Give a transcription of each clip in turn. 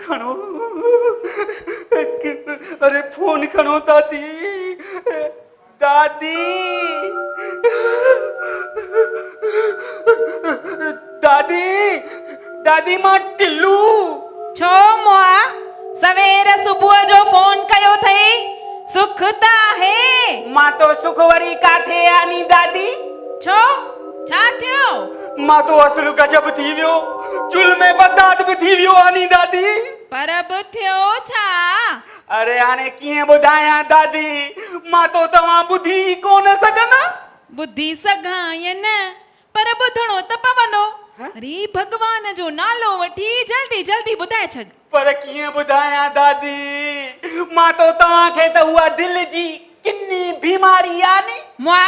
खणो अरे फोन खणो दादी दादी दादी दादी मां टिल्लू छो मुआ सवेर सुबह जो फोन कयो थई सुख ता है मां तो सुख वरी काथे आनी दादी छो छा थियो मां तो असुल गजब थी वियो चुल में बदाद भी थी वियो आनी दादी पर अब थियो छा अरे हाणे कीअं ॿुधायां दादी मां तो तव्हां ॿुधी कोन सघंदा बुद्धि सघां या न पर ॿुधणो त पवंदो अरे भगवान जो नालो वठी जल्दी जल्दी ॿुधाए छॾ पर कीअं ॿुधायां दादी मां तो तव्हांखे त उहा दिलि जी किनी बीमारी आहे नी मुआ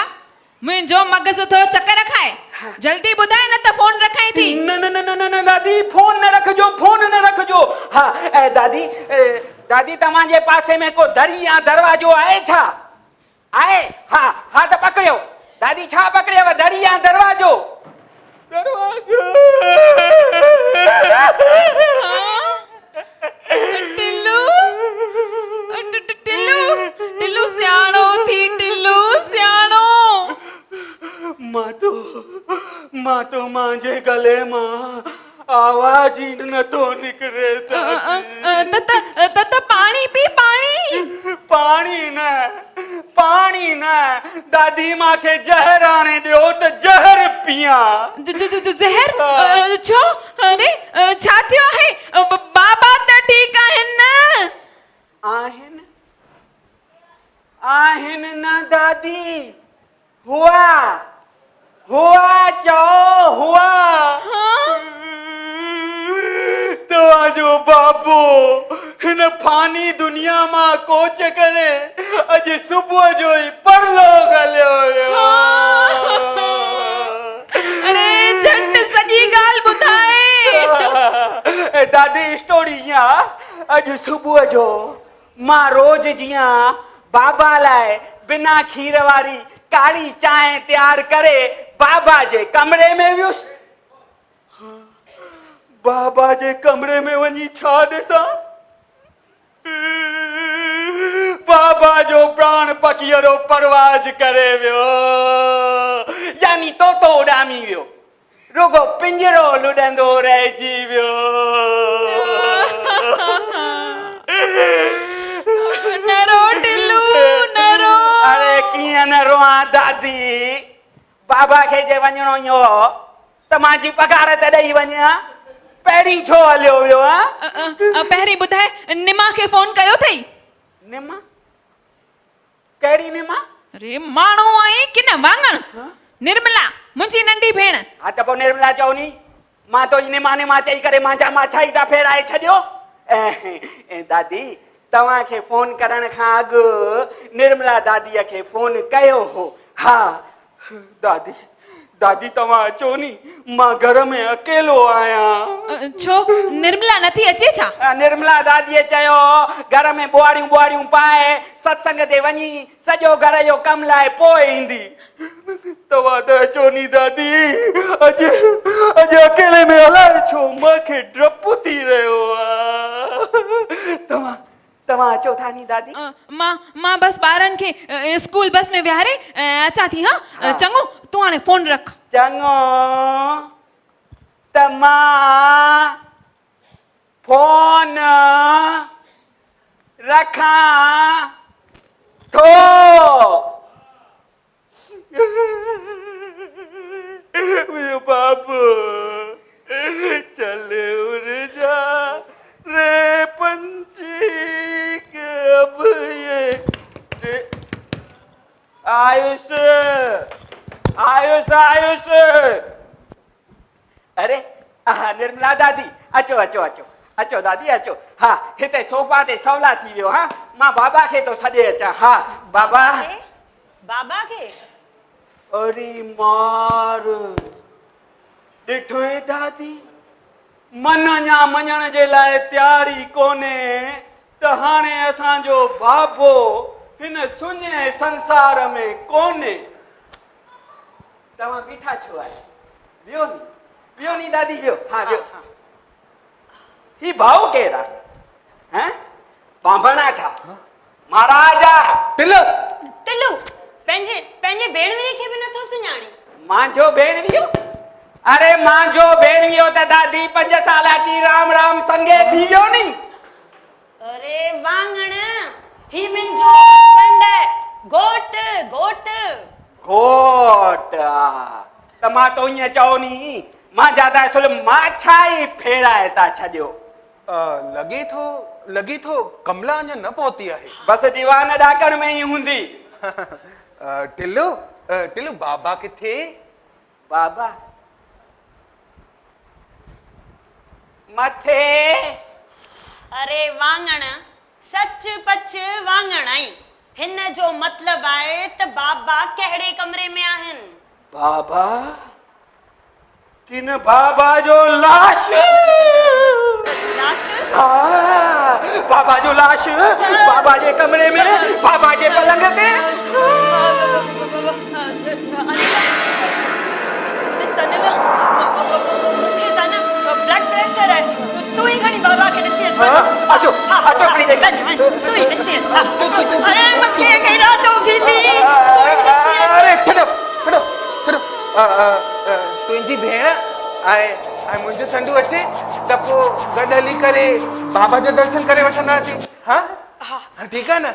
मुंहिंजो मगज़ थो चकर खाए जल्दी ॿुधाए न त फोन रखाई थी न न न न न दादी फोन न रखजो हाँ दादी दादी तव्हांजे पासे में को दरी या दरवाजो आहे छा आहे हाँ हाँ त पकड़ियो दादी छा पकड़ियव दरी या दरवाजो दरवाजो टिल्लू टिल्लू टिल्लू सियाणो थी टिल्लू सियाणो मां तो मांजे गले मां आवाज ही न तो निकरे त पानी पी पानी न दादी मां के जहर आने दियो त जहर पिया जहर छो अरे छा थियो है बाबा त ठीक आहिन न दादी हुआ तव्हांजो बाबो हिन फानी दुनिया मां कोच करे अॼु सुबुह जो ई परलोक हलियो हुयो अरे झट सॼी ॻाल्हि ॿुधाए दादी स्टोरी ईअं अॼु सुबुह जो मां रोज जीअं बाबा लाइ बिना खीर वारी काली चांहि तैयार करे बाबा जे कमरे में वियुसि बाबा जे कमरे में वञी छा ॾिसां बाबा जो प्राण पखियरो परवाज करे वियो यानी तोतो उॾामी वियो रुगो पिंजरो लुॾंदो रहिजी वियो न रो टिल्लू न रो अरे कीअं न रोआं दादी बाबा खे जे वञणो ई हो त मुंहिंजी पघार त ॾेई वञा पहिरीं छो हलियो वियो पहिरीं ॿुधाए निमा खे फोन कयो अथई निमा कहिड़ी निमा अरे माण्हू आई की न वांगण निर्मला मुंहिंजी नंढी भेण हा त पोइ निर्मला चओ नी मां तो निमा चई करे मुंहिंजा माछाई था फेराए छॾियो ऐं दादी तव्हांखे फोन करण खां अॻु निर्मला दादीअ खे फोन कयो हो हा दादी तव्हां अचो नी मां घर में अकेलो आहियां छो निर्मला नथी अचे छा निर्मला दादीअ चयो घर में बुआरियूं पाए सत्संग ते वञी सॼो घर जो कम लाइ पोइ ईंदी तव्हां त अचो नी दादी अॼु अकेले में अलाए छो मूंखे डपु थी रहियो आहे तव्हां अचो था नी दादी मां बस ॿारनि खे स्कूल बस में विहारे अचां थी हाँ चङो तूं हाणे फोन रख चङो त मां फोन रखां थो मेरे बाबू चल उड़ जा रे पंछी के अब ये आयुष अरे निर्मला दादी अचो दादी अचो हा हिते सोफा ते सवला थी वियो हा मां बाबा खे तो सॾे अचां हा बाबा खे अरे मार ॾिठो दादी मन अञा मञण जे लाइ तयारी कोन्हे त हाणे असांजो बाबो हिन सुञे संसार में कोन्हे तव्हां बीठा छो आहियो वियो नी दादी वियो हा वियो ही भाऊ केरु आहे हैं बांभणा छा महाराजा टिल्लू टिल्लू पंहिंजे पंहिंजे भेणवीअ खे बि नथो सुञाणी। मांजो भेणवियो अरे मांजो भेणवियो त दादी 5 साल की राम राम संगे थी वियो नी। अरे वांगण ही मुंहिंजो हस्बैंड है घोट घोट। घोट त मां तो ईअं चओ नी मां ज्यादा असुल मां छा ई फेराए था छॾियो। लॻे थो कमला अञा न पहुती आहे। बसि दीवान ॾाकण में ई हूंदी। टिल्लू बाबा किथे? बाबा मथे। अरे वांगण सच पच वांगण आई हिन जो मतलब आहे त बाबा कहिड़े कमरे में आहिनि। बाबा किन बाबा जो लाश। लाश? हाँ बाबा जो लाश बाबा जे कमरे में बाबा जे पलंग ते। मूंखे त न ब्लड प्रेशर है तू ही खणी बाबा खे ॾिसी अच। अचो अचो खणी देख तू ही ॾिसी अच। अरे मूंखे केॾा तो खींची। अरे छॾो तुंहिंजी भेण ऐं मुंहिंजो संडू अचे त पोइ गॾु हली करे बाबा जो दर्शन करे वठंदासीं। हाँ ठीकु आहे न?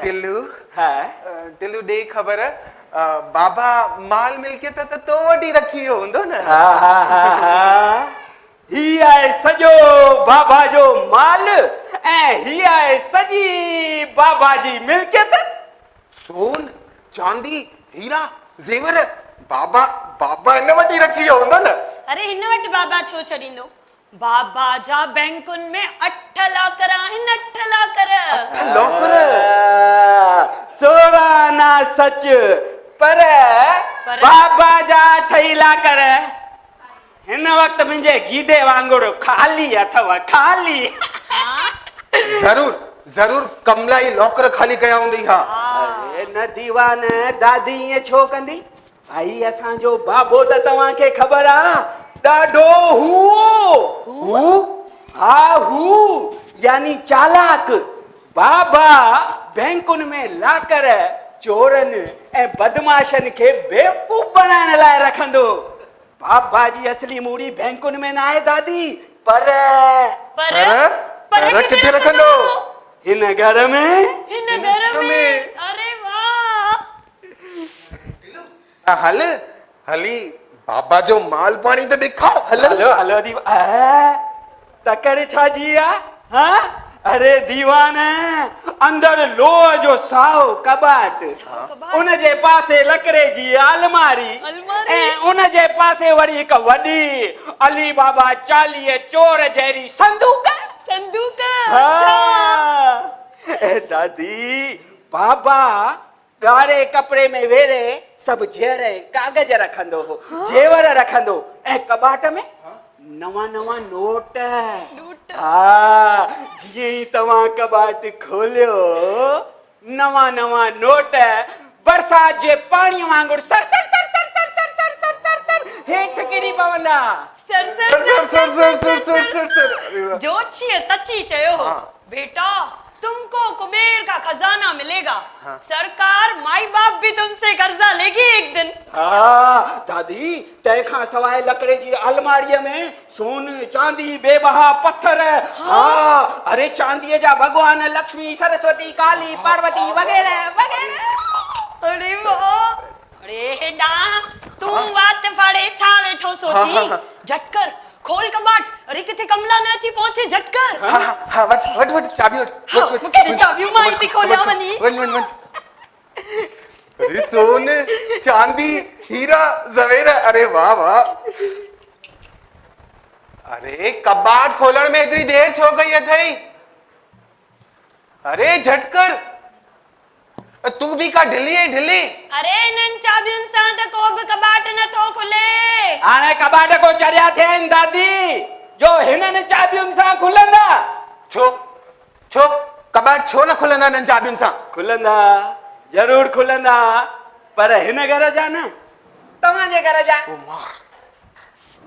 टिल्लू ॾे ख़बर बाबा माल मिल्कियत त तो वटि रखी वियो हूंदो न? ही आहे सॼो बाबा जो माल ऐं ही आहे सॼी बाबा जी मिल्कियत। सोन चांदी हीरा ज़ेवर बाबा हिन वटि रखी वियो हूंदो न? अरे हिन वटि बाबा छो छॾींदो? बाबा जा बैंकुनि में 8 लाकर आहिनि। 8 लाकर। सोरा ना सच पर बाबा जा 8 लाकर हिन वक्त मुंहिंजे गीदे वांगुरु खाली अथव खाली। जरूर कमला ई लॉकर खाली कया हूंदी। हा अरे न दीवान दादी ईअं छो कंदी? भाई असांजो बाबो त तव्हांखे ख़बर आहे ॾाढो हू यानी चालाक। बाबा बैंकुनि में लाकर चोरनि ऐं बदमाशनि खे बेवकूफ़ बनाइण लाइ रखंदो। बाबा जी असली मूड़ी बैंकुनि में न आहे दादी पर किथे रखंदो? हिन घर में। हिन घर में। अरे वाह। हली बाबा जो माल पाणी त ॾेखार। हलो दीवा तकड़ छा जी आहे? हाँ अरे दीवान अंदर लोह जो साओ कबाट उन जे पासे लकड़े जी अलमारी ऐं उन जे पासे वरी हिकु वॾी अली बाबा 40 चोर जहिड़ी संदूक। अच्छा दादी बाबा ॻाढ़े कपिड़े में वेड़े सभु जेवर कागज रखंदो हो जेवर रखंदो ऐं कबाट में नवा नोट। जीअं ई तव्हां कबाट खोलियो नवा नोट बरसात जे पाणी वांगुरु sir sir sir sir sir sir sir sir sir sir हेठि किरी पवंदा। जोशीअ सची चयो हो। बेटा तुमको कुबेर का खजाना मिलेगा। सरकार माई बाप भी तुमसे कर्जा लेगी एक दिन। दादी तंहिंखां सवाइ लकड़े जी अलमारीअ में सोन चांदी बेबहा पत्थर। अरे चांदीअ जा भगवान लक्ष्मी सरस्वती काली पार्वती वग़ैरह वग़ैरह। अरे वाह। अरे हेॾा तूं वात फाड़े छा वेठो सोची? झटकर खोल कबाट। अरे किथे कमला न अची पहुचे। झटकर। हाँ वट चाबी वट मूंखे चाबी मां ई थी खोलिया वञी। अरे सोन चांदी हीरा ज़वेर। अरे वाह। अरे कबाट खोलण में एतिरी देर छो कई अथई? अरे झटकर तू भी का ढिली है ढिली। अरे इन्हनि चाबियुनि सां त को बि कबाट नथो खुले। हाणे कबाट को चढ़िया थियनि दादी जो हिननि चाबियुनि सां खुलंदा। छो कबाट छो न खुलंदा हिननि चाबियुनि सां? खुलंदा जरूर खुलंदा पर हिन घर जा न तव्हांजे घर जा।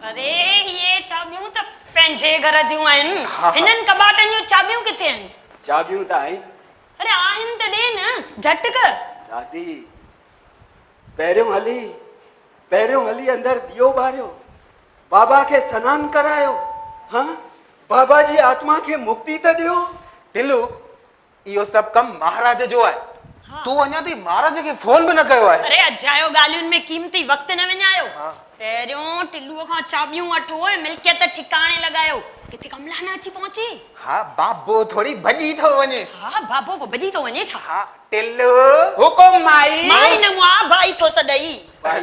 अरे ये चाबियूं त पंहिंजे घर जूं आहिनि हिननि कबाटनि जूं चाबियूं किथे आहिनि? चाबियूं त आहिनि अरे आहिनि त ॾे न झटि कर। दादी पहिरियों हली अंदरि दियो ॿारियो, बाबा खे सनानु करायो, हाँ बाबा जी आत्मा खे मुक्ति त ॾियो। टिल्लू इहो सभु कमु महाराज जो आहे। तूं अञा ताईं महाराज खे फोन बि न कयो आहे। अरे अजायो ॻाल्हियुनि में क़ीमती वक़्तु न विञायो। पहिरियों टिल्लूअ खां चाबियूं वठो ऐं मिल्कियत ठिकाणे लॻायो। किथे कमला न अची पहुची? हाँ बाबो थोड़ी भॼी थो वञे। हा बाबो को भॼी थो वञे छा? हाँ टिल्लू हुकुम माई। माई न मुआ भाई थो सॾई। भाई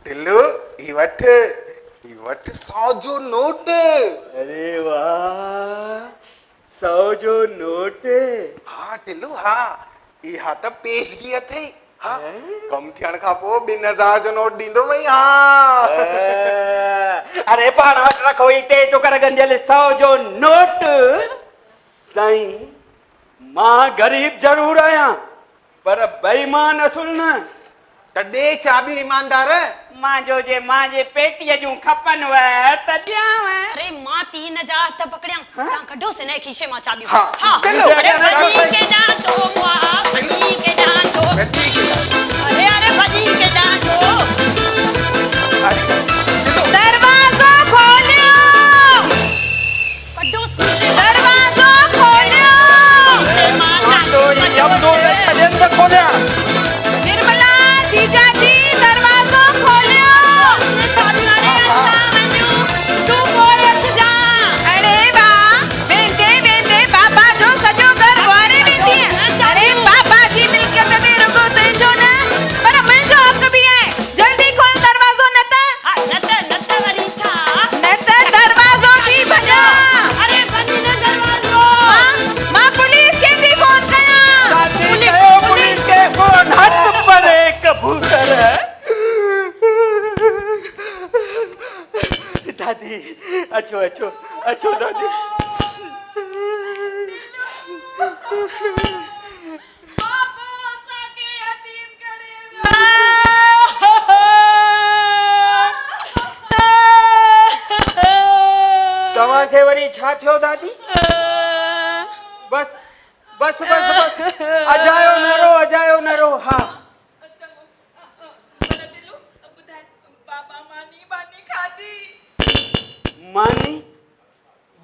टिल्लू ही वठ 100 जो नोट। अरे वाह 100 जो नोट। हाँ टिल्लू हाँ इहा त पेशगी अथई। हाँ कम थियण खां पोइ 2000 जो नोट ॾींदो भई। हाँ अरे पाण वटि रखो ही 2 टुकर गंजियल 100 जो नोट। साईं मां गरीब जरूर आहियां पर बेईमान असुल न। त ॾे चाबी ईमानदार। मां जे पेटीअ जूं खपनि व त ॾियांव। अरे मां तीन जा हथ पकड़ियां तव्हां कढो सिने खीसे मां चाबियूं। हाँ, हाँ चलो, अरे चलो, भॼी के जातो मुआ भॼी के जातो। अरे भॼी के जातो। दरवाज़ो खोलियो, कढो शीशे। दरवाज़ो खोलियो। खोलिया निर्मला जीजा जी दरवाज़ो खोलियो। तू पोइ अच जा। अरे वाह वेंदे बाबा जो सॼो घर वारे में थी। अरे बाबा जी मिल्कियत ते रुगो तुंहिंजो न पर मुंहिंजो हक़ बि आहे। जल्दी खोल दरवाज़ो न त वरी छा? न त दरवाज़ो थी भॼा। अरे भॼी न दरवाज़ो। मां पुलिस खे थी फोन कयां। पुलिस के फोन हट पर कबूतर। दादी अचो दादी। तव्हांखे वरी छा थियो दादी? बस अजायो न रो। हाँ मानी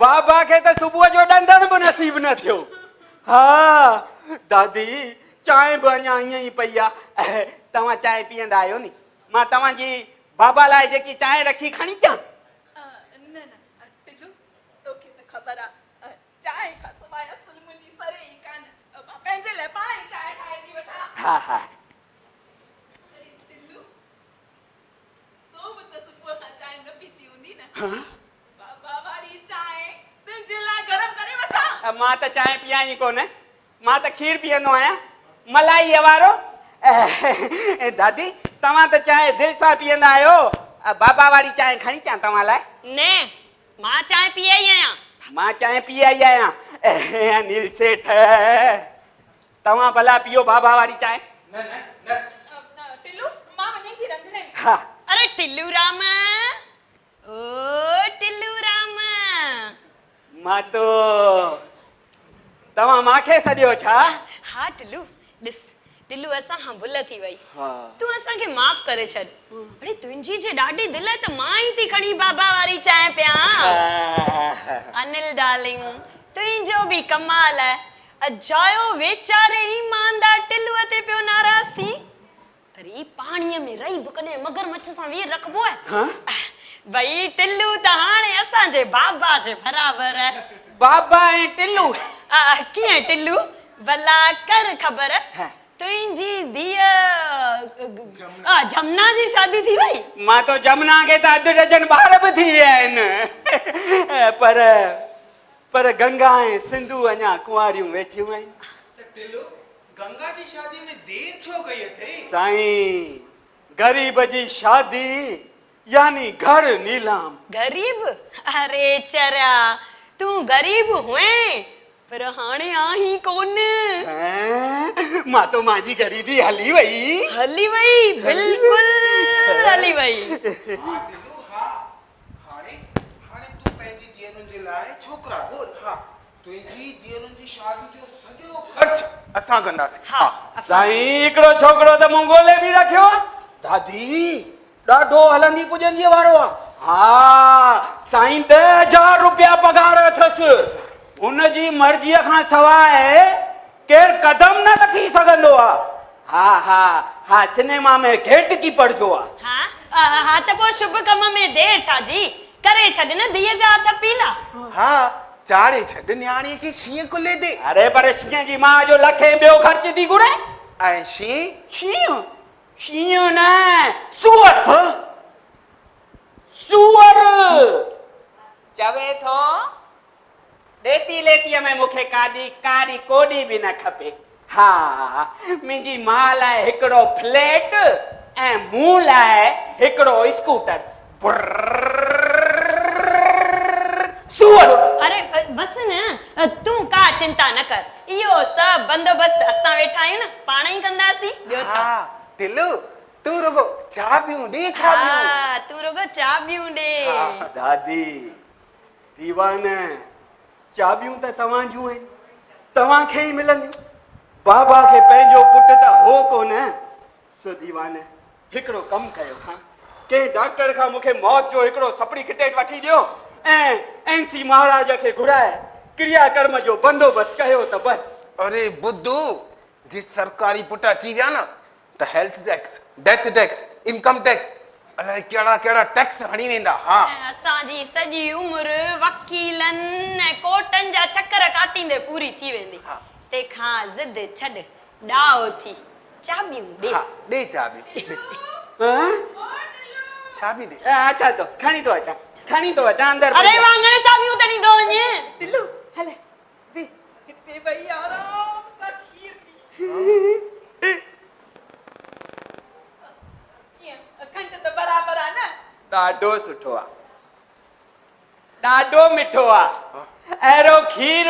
बाबा खे त सुबुह जो ॾंदण बि नसीब न थियो। हाँ दादी चांहि बि अञा ईअं ई पई आहे। तव्हां चांहि पीअंदा आहियो नी? मां तव्हांजी बाबा लाइ जेकी चांहि रखी खणी अचां? न टिल्लू तोखे त ख़बर आहे चांहि खां सवाइ असुल मुंहिंजी सरे ई कान। मां पंहिंजे लाइ पाण ई चांहि ठाहे थी वठां। हा अरे टिल्लू तो बि त सुबुह खां चांहि न पीती हूंदी न? बाबा वारी चांहि तुंहिंजे लाइ गरम करे वठां? मां त चांहि पीआं ई कोन। मां त खीर पीअंदो आहियां मलाई वारो। दादी तव्हां त चांहि दिलि सां पीअंदा आहियो। बाबा वारी चांहि खणी अचां तव्हां लाइ? ने मां चांहि पी आई आहियां। मां चांहि पी आई आहियां। अनिल सेठ तव्हां भला पियो बाबा वारी चांहि। टिल्लू मां वञी थी रंधिणे। हा अरे टिल्लू राम ओ टिल्लू राम। मां तो तव्हां मांखे सॾियो छा? हाँ टिल्लू ॾिस टिल्लू असां खां भुल थी वई। हाँ तू असांखे माफ़ करे छॾ। अरे तुंहिंजी जे ॾाढी दिलि आहे त मां ई थी खणी बाबा वारी चांहि पियां। अनिल डार्लिंग तुंहिंजो बि कमाल आहे। अजायो वेचारे ईमानदार टिल्लूअ ते पियो नाराज़ थी। अरे पाणीअ में रही बि कॾहिं मगरमच्छ सां वीर रखबो आहे? भई टिल्लू त हाणे असांजे बाबा जे बराबरि आहे। बाबा ऐं टिल्लू कीअं टिल्लू भला कर ख़बर तुंहिंजी धीअ जमुना जी शादी थी वई? मां तो जमुना खे त 2 डजन ॿार बि थी विया आहिनि पर गंगा ऐं सिंधु अञा कुंवारियूं वेठियूं आहिनि। त टिल्लू गंगा जी शादी में देर छो कई अथई? साईं गरीब जी शादी यानी घर नीलाम। गरीब? अरे चरिया तू गरीब हुए पर हाणे आही कोन। मां तो मांजी गरीबी हली वई। बिल्कुल हली वई। टिल्लू हाँ हाणे हाणे तूं पंहिंजी धीअरुनि जे लाइ छोकिरा ॻोल्ह। हा, तुंहिंजी धीअरुनि जी शादी जो सॼो ख़र्च असां कंदासीं। हा साईं हिकिड़ो छोकिरो त मूं ॻोल्हे बि रखियो आहे दादी, ॾाढो हलंदी पुॼंदी वारो आहे। हा साईं 10,000 रुपया पघार अथसि। उनजी मर्ज़ीअ खां सवाइ केरु कदम न रखी सघंदो आहे। हा हा हा, सिनेमा में गेट कीपर जो आहे। हा त पोइ शुभ कम में देर छा जी, करे छॾ न धीअ जा हथ पीला। हा, चाढ़े छॾ न्याणीअ खे शींहं कुले दे। अरे पर शींहं जी मां जो लखे ॿियो ख़र्च थी घुरे। ऐं शींहं? शींहं शींहं न, सूअर। हाँ? सूअर चवे थो लेती लेतीअ में मूंखे कारी कोडी बि न खपे। हा, मुंहिंजी मां लाइ हिकिड़ो फ्लैट ऐं मूं लाइ हिकिड़ो स्कूटर। सूअर। अरे बस न, तूं का चिंता न कर, इहो सभु बंदोबस्त असां वेठा आहियूं न, पाण ई कंदासीं। ॿियो छा? टिल्लू, तूं रुगो चाबियूं ॾे, चाबियूं। हा, तूं रुगो चाबियूं ॾे। दादी दीवान, चाबियूं त तव्हां जूं आहिनि, तव्हांखे ई मिलंदियूं। बाबा खे पंहिंजो पुटु त हो कोन। सो दीवान हिकिड़ो कमु कयो। हा, कंहिं डॉक्टर खां मूंखे मौत जो हिकिड़ो सप्लिकेट वठी ॾियो ऐं एनसी महाराज खे घुराए क्रियाकर्म जो बंदोबस्त कयो त बस। अरे बुद्धू, जी सरकारी पुट अची विया न त health tax, death tax, income tax, अलाए कहिड़ा कहिड़ा टैक्स हणी वेंदा। हा, ऐं असांजी सॼी उमिरि वकीलनि ऐं कोर्टनि जा चकर काटींदे पूरी थी वेंदी। हा। तंहिंखां ज़िद छॾ, ॾाओ थी, चाबियूं ॾे। हा, ॾे चाबी, ॾे चाबी ॾे। अच्छा तो खणी तो अचां अंदर। अरे वांगण चाबियूं त ॾींदो वञे। दिलू हले वे हिते भई आराम सां खीर पी। खंड त बराबर आहे न। ॾाढो सुठो आहे, ॾाढो मिठो आहे। अहिड़ो खीर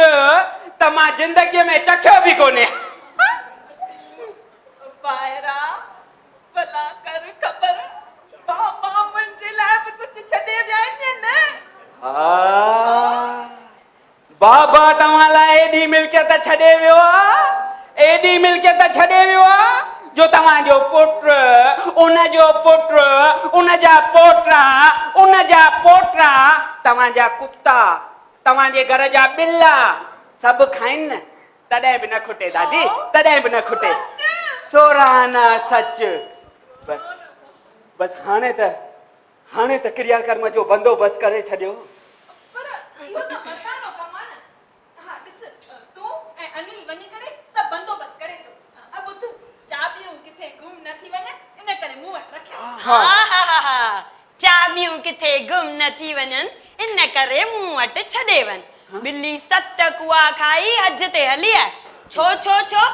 त मां जिंदगीअ में चखियो बि कोन्हे। ॿाहिरां भला कर ख़बर, बाबा मुंहिंजे लाइ बि कुझु छॾे विया आहिनि न। बाबा तव्हां लाइ एॾी मिल्कियत छॾे वियो आहे, एॾी मिल्कियत छॾे वियो आहे जो तव्हांजो पुटु, उनजो पुटु, उनजा पोटा, उनजा पोटा, तव्हांजा कुत्ता, तव्हांजे घर जा बिल्ला सभु खाइनि न, तॾहिं बि न खुटे दादी, तॾहिं बि न खुटे। सोराना सच। बस बस हाणे त क्रियाकर्म जो बंदोबस्त करे छॾियो। पर इहो त मर्दानो कम आहे न। हा ॾिस, तूं ऐं अनिल वञी करे सभु बंदोबस्त करे अचो। अब ॿुध, चाबियूं किथे गुम न थी वञे, इन करे मूं वटि रखियो। हा, चाबियूं किथे गुम न थी वञनि, इन करे मूं वटि छॾे वञ। ॿिली 7 कुआ खाई हज ते हली आहे। छो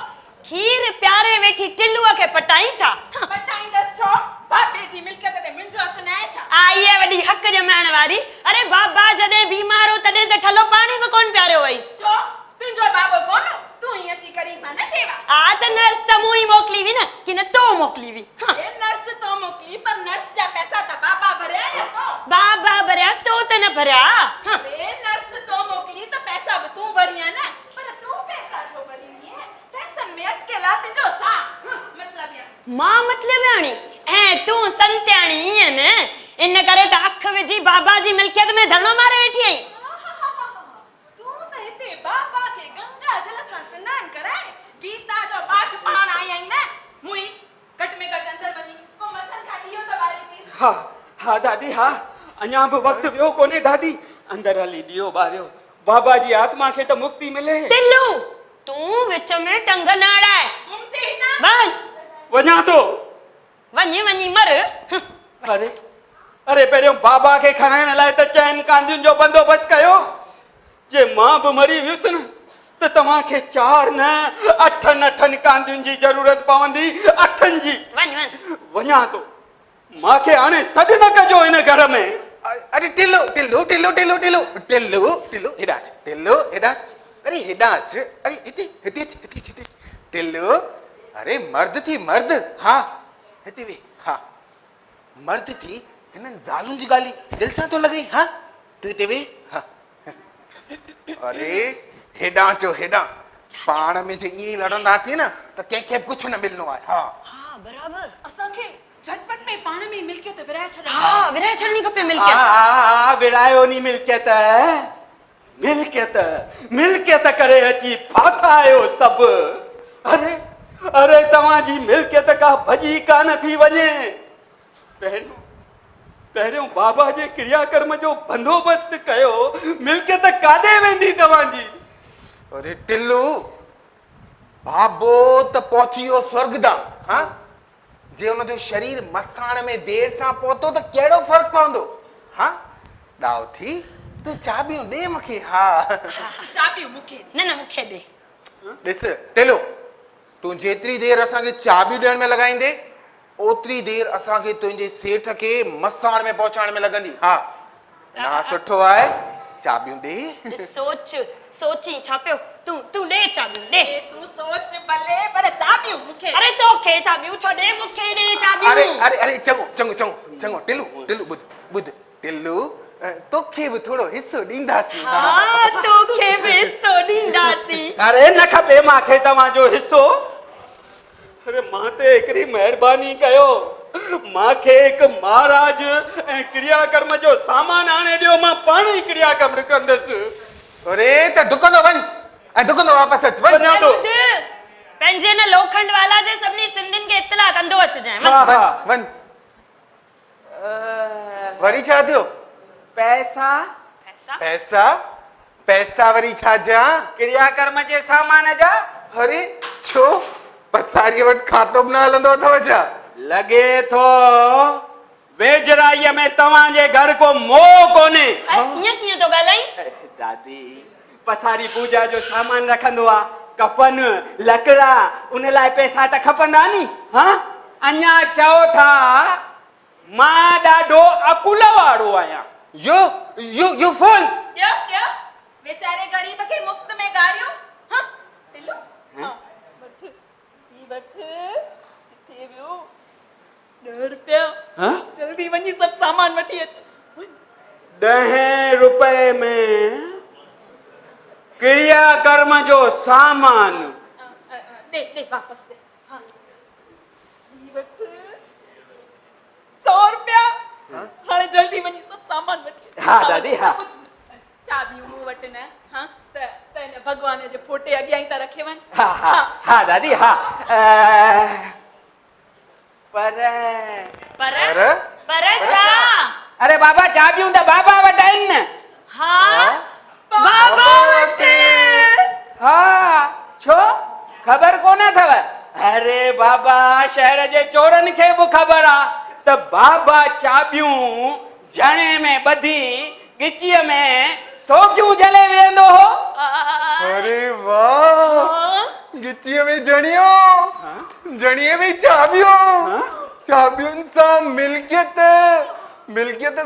खीर प्यारे वेठी टिल्लूअ खे पटाई छा? पटाईंदसि छो? बाबे जी मिल्कियत ते मुंहिंजो हक़ न आहे छा? आई आहे वॾी हक़ जमाइण वारी। अरे बाबा जॾहिं बीमार हो तॾहिं त ठलो पाणी बि कोन प्यारियो वईसि। छो? तुंहिंजो बाबो कोन? तूं ही अची करी सां न शेवा। त नर्स त मूं ई मोकिली हुई न, कि न तो मोकिली हुई? ए नर्स तो मोकिली, पर नर्स जा पैसा त बाबा भरिया या को? बाबा भरिया, तो त न भरिया। ए नर्स तो मोकिली त पैसा बि तूं भरिया न, पर तूं पैसा छो भरींदी है? पैसनि में अटकेला तुंहिंजो सा मतलब या मां मतलबाणी ऐं तूं संत्याणी ईअं न, इन करे त अख विझी बाबा जी मिल्कियत में धरणो मारे वेठी आई। तूं त हिते बाबा खे गंगा जल सां सनान कराए गीता जो पाठ पढ़ण आई आई न। मुई घट में घट अंदर वञी को मथन खा दियो त बारे जी। हा दादी, हा अञा बि वक़्तु वियो कोन्हे दादी। अंदर हली ॾियो ॿारियो, बाबा जी आत्मा खे त मुक्ति मिले। टिल्लू, तूं विच में टंग न अड़ाए। घुमते ही ना वञा थो। वञी मर। अरे पहिरियों बाबा खे खणाइण लाइ त चइनि कांदियुनि जो बंदोबस्त कयो। जे मां बि मरी वियुसि न त तव्हांखे 4 न 8 कांदियुनि जी ज़रूरत पवंदी। 8 जी। वञा थो, मांखे हाणे सॾ न कजो हिन घर में। अरे टिल्लू, हेॾाच, टिल्लू हेॾाच, अरे हेॾाच, अरे हिते टिल्लू, अरे मर्द थी मर्द। हा हिते वे। हा, मर्द थी हिननि ज़ालुनि जी ॻाल्हि दिलि सां थो लॻे। हा, तू हिते वे हा अरे हेॾां चो हेॾां पाण में जे ईअं लड़ंदासीं न त कंहिंखे बि कुझु न मिलणो आहे हा हाँ बराबर असांखे झटपट में पाण में मिल्कियत विराए छॾणु हाँ विराए छॾणी खपे हा मिल्कियत हा विरायो नी मिल्कियत मिल्कियत मिल्कियत करे अची फाथा आयो सभु अरे अरे तव्हांजी मिल्कियत का भॼी कान थी वञे पहिरियों पहिरियों बाबा जे क्रियाकर्म जो बंदोबस्त कयो मिल्कियत काॾे वेंदी तव्हांजी अरे टिल्लू बाबो त पहुची वियो स्वर्ग दा हा जे हुनजो शरीर मसाण में देर सां पहुतो त कहिड़ो फर्क़ु पवंदो हा ॾाओ थी तूं चाबियूं ॾे मूंखे हा चाबियूं मूंखे न न मूंखे ॾे ॾिस टिल्लू तूं जेतिरी देर असांखे चाबियूं ॾियण में लॻाईंदे ओतिरी देर असांखे तुंहिंजे सेठ खे मसाण में पहुचाइण में लॻंदी हा ना सुठो आहे चाबियूं ॾे ॾिस, सोची छा पियो तूं ॾे चाबियूं ॾे तूं सोच भले पर चाबियूं मूंखे अरे तोखे चाबियूं छो ॾे मूंखे ॾे अरे चाबियूं अरे अरे चङो चङो चङो चङो टिल्लू टिल्लू ॿुध टिल्लू तोखे बि थोरो हिसो ॾींदासीं हाँ तोखे बि हिसो ॾींदासीं अरे न खपे मूंखे तव्हांजो हिसो अरे मां ते हिकिड़ी महिरबानी कयो मूंखे हिकु महाराज ऐं क्रियाकर्म जो सामान आणे ॾियो मां पाण ई क्रियाकर्म कंदुसि अरे त डुकंदो वञ ऐं डुकंदो वापसि अच वञ वञा थो पंहिंजे न लोखंड वाला जे सभिनी सिंधियुनि खे इतला कंदो अचिजांइ हा हा वञ वरी छा थियो पैसा पैसा पैसा वरी छा जा क्रियाकर्म जे सामान जा अरे छो पसारीअ वटि खातो बि न हलंदो अथव छा लॻे थो वेझराईअ में तव्हांजे घर को मोह कोन्हे ईअं कीअं थो ॻाल्हाईं दादी पसारी पूजा जो सामान रखंदो आहे कफन लकड़ा उन लाइ पैसा त खपंदा नी हा अञा चओ था मां ॾाढो अकुल वारो आहियां यू फूल यस बेचारे गरीब खे मुफ्त में गारियो हां टिल्लू हां वठ ई वठ किथे वियो 10 रुपया हाँ? जल्दी वञी सब सामान वठी अच 10 रुपए में क्रियाकर्म जो सामान दे वापस दे हां ई वठ 100 रुपया हाणे जल्दी वञी सब सामान वठी अच हाँ, दादी, हाँ। चाबियूं मूं वटि न हां त हिन भगवान जे फोटे अॻियां ई त रखे वञ हा हा हा दादी हा पर पर छा अरे बाबा चाबियूं त बाबा वटि आहिनि न हाँ बाबा वटि हा छो ख़बर कोन अथव अरे बाबा शहर जे चोरनि खे बि ख़बर आहे त बाबा चाबियूं जणे में ॿधी गिचीअ में सोगियूं जले वेंदो हो अरे वाह गिचीअ में जणीअ में चाबियूं चाबियुनि सां मिल्कियत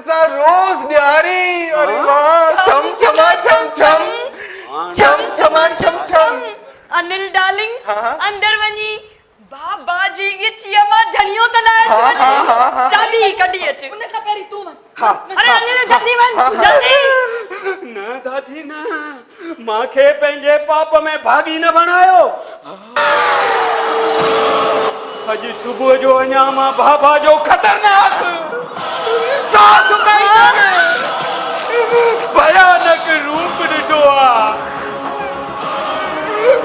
सां रोज़ ॾियारी अरे वाह छम छमा छम छम छम छमा छम छम अनिल डार्लिंग हाँ। अंदर वञी बाबा जी गिचीअ मां जणियो त न अच चाबी कढी अच उन खां पहिरीं तूं वञ हा अरे अनिल जल्दी वञ जल्दी न दादी न मांखे पंहिंजे पाप में भागी न बणायो अॼु सुबुह जो अञा मां बाबा जो खतरनाक साहु कई भयानक रूप ॾिठो आहे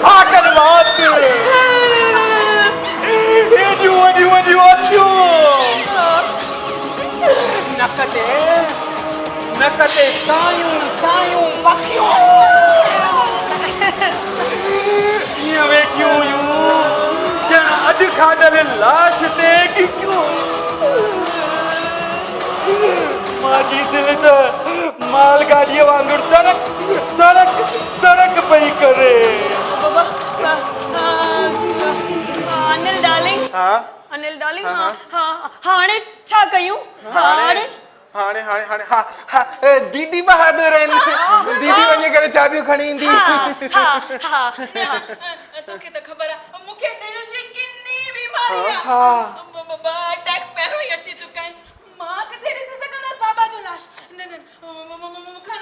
फाटल वात एॾियूं वॾियूं अखियूं नक ते सायूं पखियूं ईअं वेठियूं हुयूं ॼण अॼु खाधल लाश ते ॾिठियूं मांजी दिलि त मालगाॾीअ वांगुरु तड़क पई करे अनिल डार्लिंग हाँ अनिल डार्लिंग हाँ हाणे छा कयूं हाणे हा दीदी बहादुर आहिनि दीदी वञी करे चाबियूं खणी ईंदी तोखे त ख़बर आहे मूंखे दिल जी किन्नी बीमारी आहे टैक्स पहिरों ई अची चुका आहिनि मां किथे ॾिसी सघंदसि बाबा जो लाश न मूंखे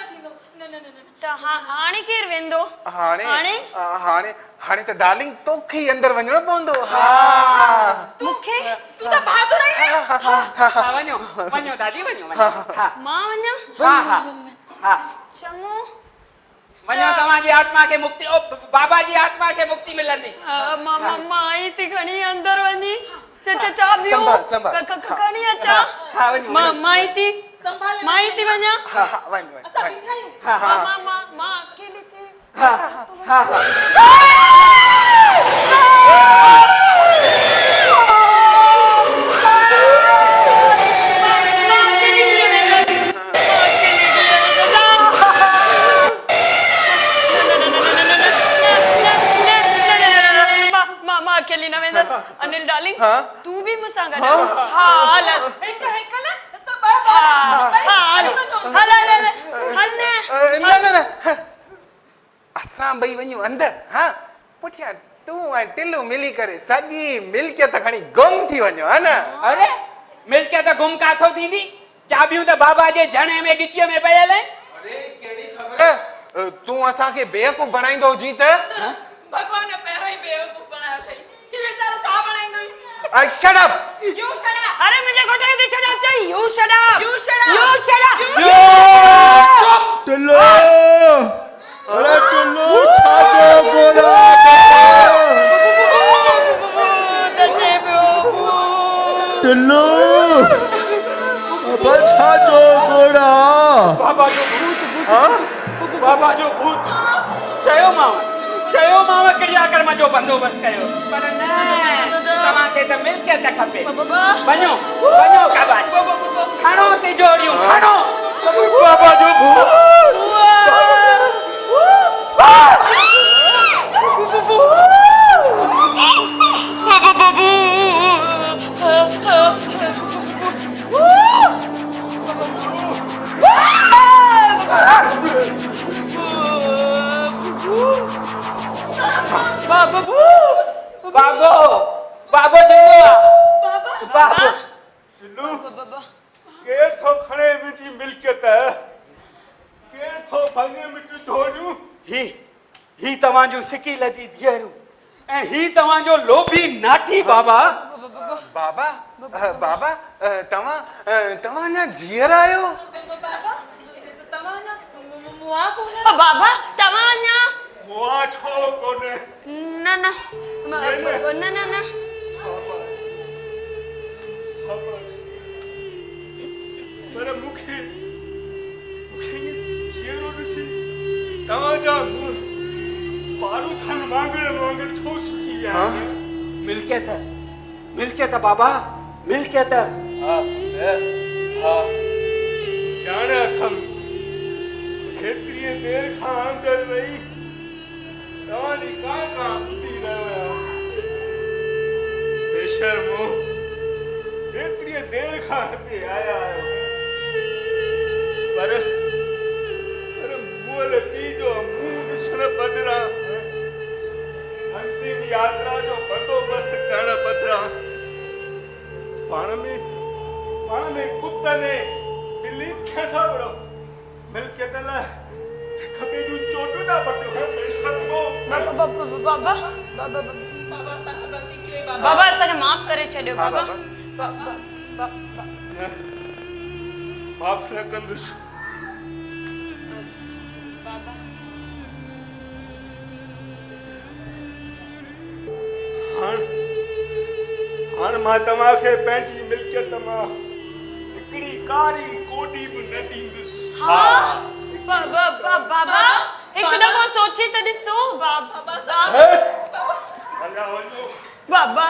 अच्छा हाणे केर वेंदो हाणे हाणे हाणे हाणे त डार्लिंग तोखे ई अंदर वञणो पवंदो हा मूंखे तू त बहादुर आहीं न। हा वञो वञो दादी वञो वञो हा मां वञा हा हा हा चङो वञो तव्हांजी आत्मा खे मुक्ति ओ बाबा जी आत्मा खे मुक्ति मिलंदी मां आई थी खणी अंदर वञी चाबियूं संभाल, संभाल। खणी अचां हा वञो मां आई थी संभाले मां आई थी वञा हा हा वञ वञ असां वञ। बीठा आहियूं। हा हा मां अकेली थी हा हा हा मां अकेली न वेंदसि अनिल डार्लिंग हाँ? तू बि मूंसां गॾु हा हल हिक हिक न त ॿ हल न न न न असां ॿई वञूं अंदर हा पुठियां तूं ऐं टिल्लू मिली करे सॼी मिल्कियत खणी गुम थी वञो हा न अरे मिल्कियत गुम काथो थींदी चाबियूं त बाबा जे झणे में गिचीअ में पयल आहिनि अरे कहिड़ी ख़बर तूं असांखे बेवकूफ़ बनाईंदो हुजी त भगवान पहिरों ई बेवकूफ़ बनायो अथई ही वीचारो छा बनाईंदो ई shut up you shut up अरे मुंहिंजे घोट खे छॾा चई you shut up You shut up. You shut up चुप टुल्लू अरे टुल्लू छाजो गोरा टुल्लू अब छाजो गोरा बाबा जो भूत बाबा जो भूत चयो मां क्रियाकर्म जो बंदोबस्त कयो पर न तव्हांखे त मिल्कियत खपे वञो वञो काबाज खणो तिजोरियूं खणो बाबा जो भूत बाबो जिंदो बाबो टुल्लू केर थो खणे मुंहिंजी मिल्कियत केर थो भंगे मिट छोड़ियूं ही तव्हांजो सिकी लधी धीअरूं ऐं ही तव्हांजो लोभी नाठी बाबा बाबा बाबा तव्हां अञा जीअर आहियो बाबा तव्हां न मुआ कोन बाबा तव्हां अञा मुआ छो कोने न न न न न पर मूंखे जीअरो ॾिसी तव्हांजा पारूथन वांगुरु छो सुकी आहे मिल्कियत बाबा मिल्कियत ॼाण अथम हेतिरी देर खां अंदरि रही तव्हांजी का ॿुधी न हुया बेशर्मो हेतिरी देर खां हिते आया आहियो पर मुअल पी जो मुंहुं ॾिसण बदिरां अंतिम यात्रा जो बंदोबस्त करण बदिरां पाण में कुतने बिल्ली थिया था बड़ो मिल्कियत लाइ खपे जूं चोटूं था पटियो बेशर्मो बाबा बाबा असां खां ग़लती थी वई बाबा बाबा असांखे माफ़ करे छॾियो हा, बाबा माफ़ न कंदुसि बाबा हाणे मां तव्हांखे पंहिंजी मिल्कियत मां हिकिड़ी कारी कोडी बि न ॾींदुसि बाबा हिकु दफ़ो सोचे त ॾिसो बाबा हलिया वञो बाबा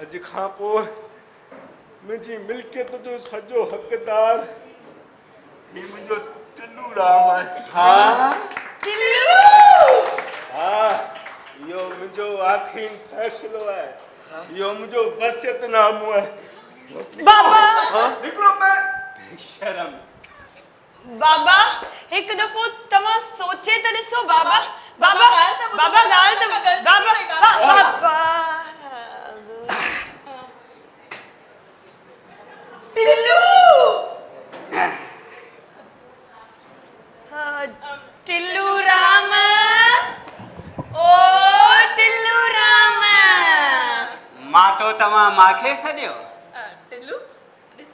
अॼु खां पोइ मुंहिंजी मिल्कियत जो सॼो हक़दार ही मुंहिंजो टिल्लू राम आहे हा इहो मुंहिंजो आख़िरी फ़ैसिलो आहे इहो मुंहिंजो वसियतनामो आहे बाबा निकिरो मैं बेशरम बाबा हिकु दफ़ो तव्हां सोचे त ॾिसो बाबा बाबा बाबा ॻाल्हि त बाबा टिल्लू माखे सॼो टिल्लू ॾिस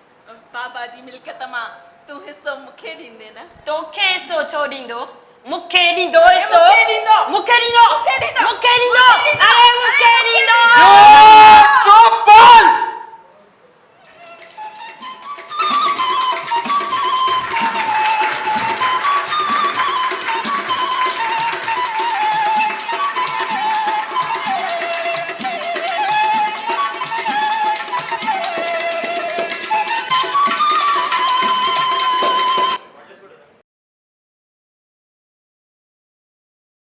बाबा जी मिल्कियत मां तूं हिस्सो मूंखे ॾींदे न तोखे हिस्सो छो ॾींदो मूंखे ॾींदो हिस्सो मूंखे ॾींदो मूंखे ॾींदो मूंखे ॾींदो मूंखे ॾींदो अरे मूंखे ॾींदो जो